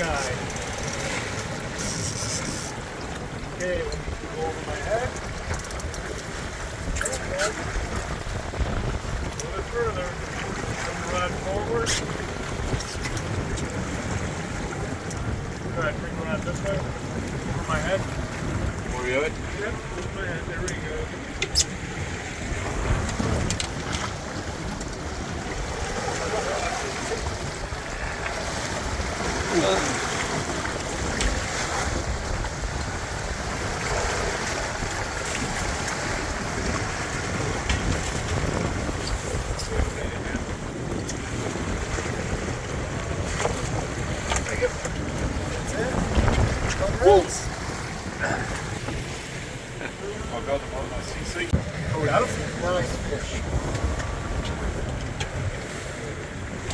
eye. Okay, let me go over my head. A little bit further. Turn the rod forward. Try to bring the rod this way. Over my head. More of it? Yep, over my head. There we go.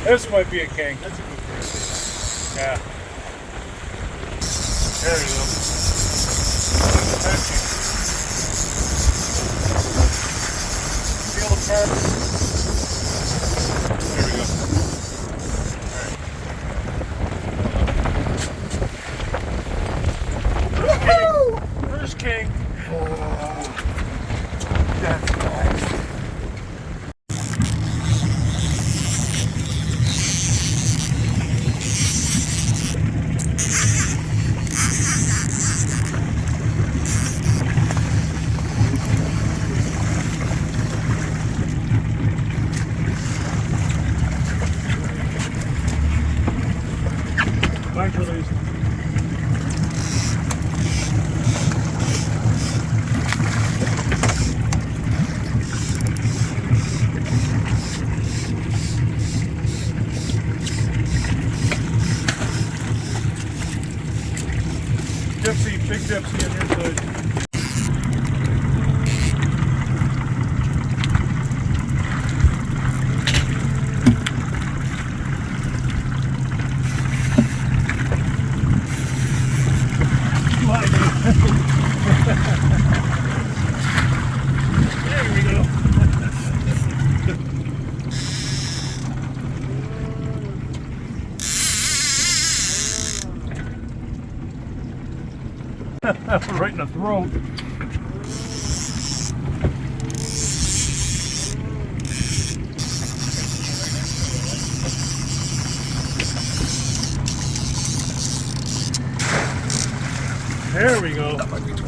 This might be a king. That's a good fish. Yeah. There you go. Feel the part. There we go. All right. First king. Oh, that's nice. Thanks for these. Gypsy, big gypsy on your side. There we go. Right in the throat. There we go. That might be 20.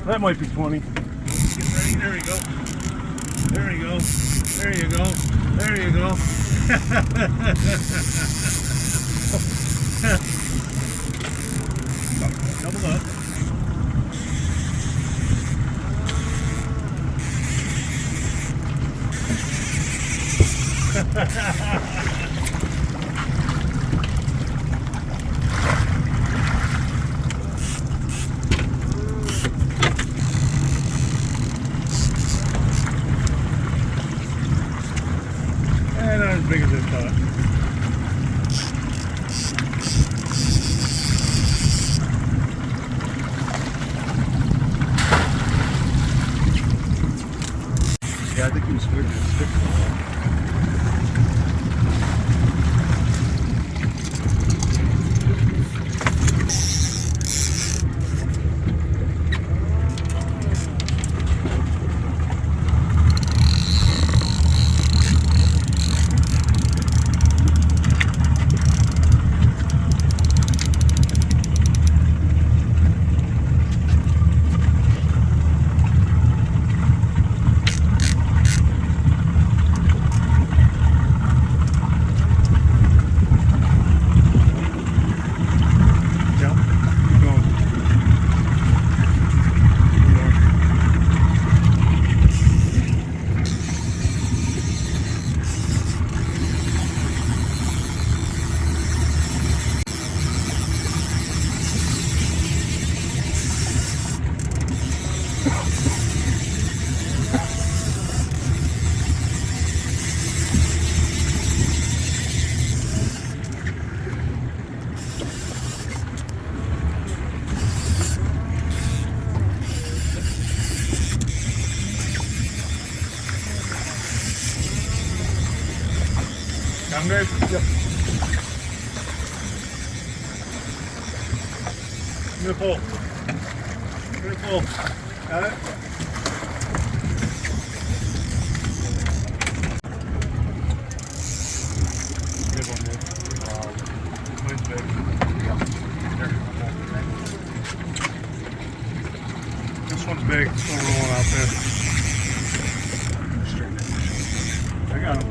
That might be 20. Get ready. There we go. There we go. There you go. There you go. Double up. And not as big as I thought. Yeah, I think he was figuring it. I'm good. Yep. Give me the pole. Give me the pole. Got it? Good one, dude. Mine's big. Yeah. This one's big. It's over the one out there. I got him.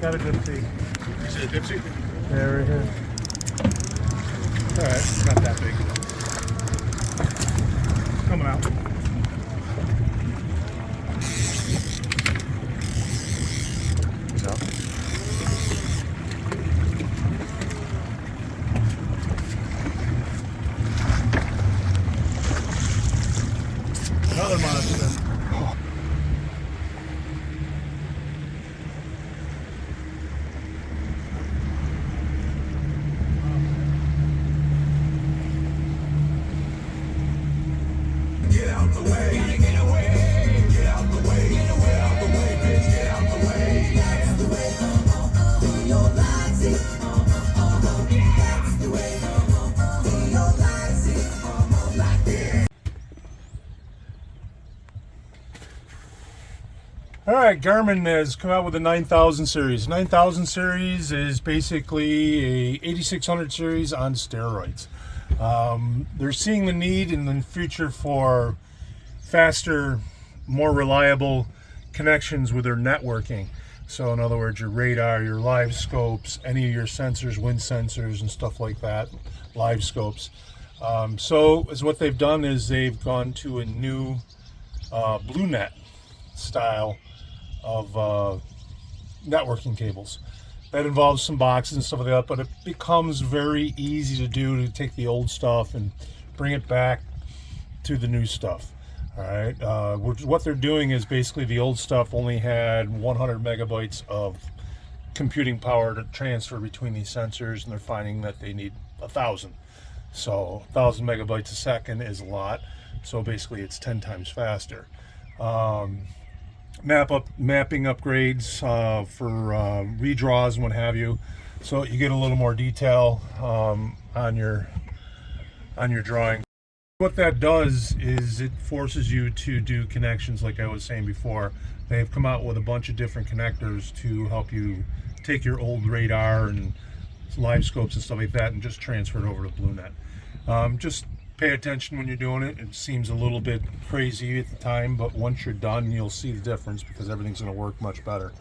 Got a dipsy. You said dipsy? Yeah, right here. Alright, it's not that big. Coming out. He's out. Another monster. Alright, Garmin has come out with the 9000 series. 9000 series is basically a 8600 series on steroids. They're seeing the need in the future for faster, more reliable connections with their networking. So in other words, your radar, your live scopes, any of your sensors, wind sensors and stuff like that, live scopes. So as what they've done is they've gone to a new BlueNet style of networking cables. That involves some boxes and stuff like that, but it becomes very easy to do, to take the old stuff and bring it back to the new stuff. All right, what they're doing is basically the old stuff only had 100 megabytes of computing power to transfer between these sensors, and they're finding that they need 1,000. So 1,000 megabytes a second is a lot. So basically it's 10 times faster. Mapping upgrades for redraws and what have you, so you get a little more detail on your drawing. What that does is it forces you to do connections like I was saying before. They've come out with a bunch of different connectors to help you take your old radar and live scopes and stuff like that and just transfer it over to BlueNet. Just pay attention when you're doing it. It seems a little bit crazy at the time, but once you're done, you'll see the difference because everything's going to work much better.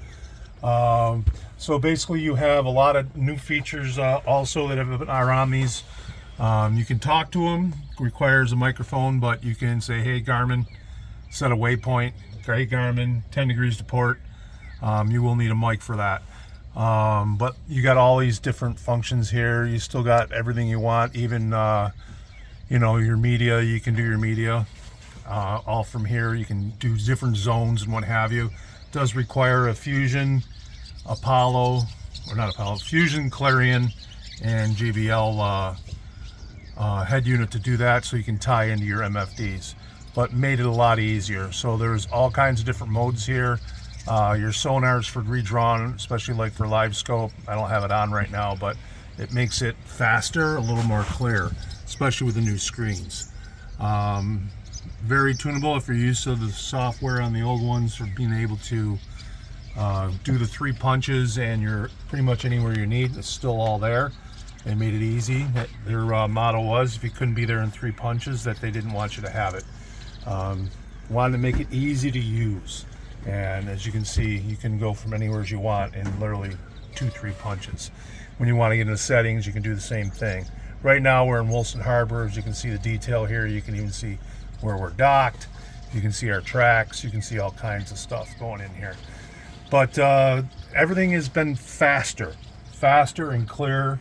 So basically you have a lot of new features also that are on these. You can talk to them, requires a microphone, but you can say, hey Garmin, set a waypoint. Hey Garmin, 10 degrees to port. You will need a mic for that. But you got all these different functions here. You still got everything you want, even you know, your media. You can do your media all from here. You can do different zones and what have you. It does require a Fusion, Apollo, or not Apollo, Fusion, Clarion, and JBL head unit to do that, so you can tie into your MFDs, but made it a lot easier. So there's all kinds of different modes here. Your sonars for redrawn, especially like for live scope. I don't have it on right now, but it makes it faster, a little more clear, especially with the new screens. Very tunable if you're used to the software on the old ones for being able to do the 3 punches, and you're pretty much anywhere you need. It's still all there. They made it easy. Their motto was, if you couldn't be there in 3 punches, that they didn't want you to have it. Wanted to make it easy to use. And as you can see, you can go from anywhere as you want in literally 2-3 punches. When you want to get into settings, you can do the same thing. Right now we're in Wilson Harbor. As you can see the detail here, you can even see where we're docked. You can see our tracks. You can see all kinds of stuff going in here. But everything has been faster and clearer.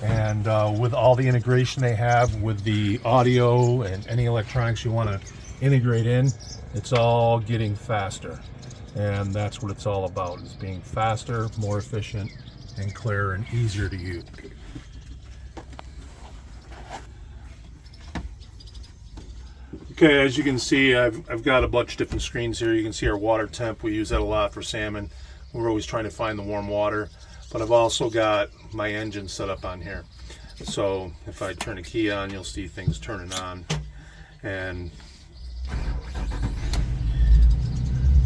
And with all the integration they have with the audio and any electronics you want to integrate in, it's all getting faster. And that's what it's all about, is being faster, more efficient, and clearer and easier to use. Okay, as you can see, I've got a bunch of different screens here. You can see our water temp. We use that a lot for salmon. We're always trying to find the warm water. but I've also got my engine set up on here. So if I turn a key on, you'll see things turning on, and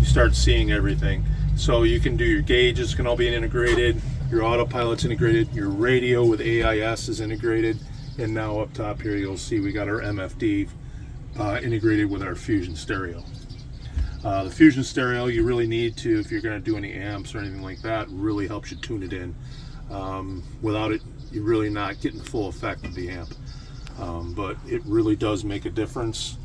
you start seeing everything. So you can do your gauges, can all be integrated, your autopilot's integrated, your radio with AIS is integrated, and now up top here you'll see we got our MFD integrated with our Fusion stereo. The Fusion stereo you really need to, if you're going to do any amps or anything like that, really helps you tune it in. Without it, you're really not getting the full effect of the amp. But it really does make a difference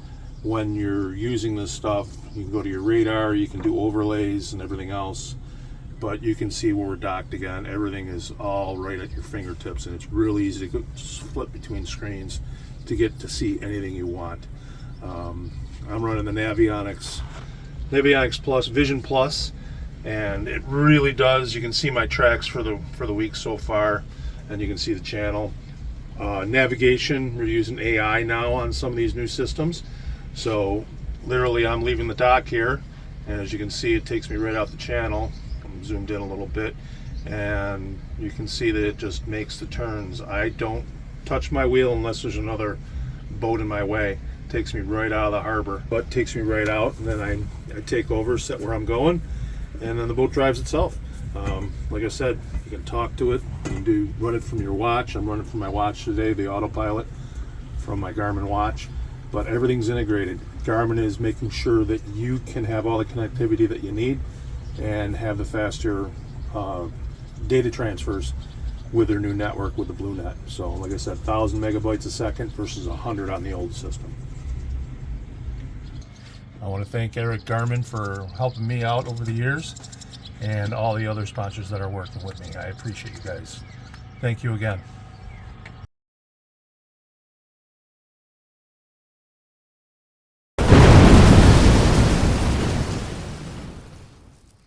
when you're using this stuff. You can go to your radar, you can do overlays and everything else, but you can see where we're docked again. Everything is all right at your fingertips, and it's really easy to flip between screens to get to see anything you want. I'm running the Navionics Plus Vision Plus, and it really does. You can see my tracks for the week so far, and you can see the channel. Navigation, we're using AI now on some of these new systems. So literally I'm leaving the dock here, and as you can see, it takes me right out the channel. I'm zoomed in a little bit, and you can see that it just makes the turns. I don't touch my wheel unless there's another boat in my way. It takes me right out of the harbor, but takes me right out, and then I take over, set where I'm going, and then the boat drives itself. Like I said, you can talk to it, you can run it from your watch. I'm running from my watch today, the autopilot from my Garmin watch, but everything's integrated. Garmin is making sure that you can have all the connectivity that you need and have the faster data transfers with their new network with the BlueNet. So like I said, 1,000 megabytes a second versus 100 on the old system. I want to thank Eric Garmin for helping me out over the years, and all the other sponsors that are working with me. I appreciate you guys. Thank you again.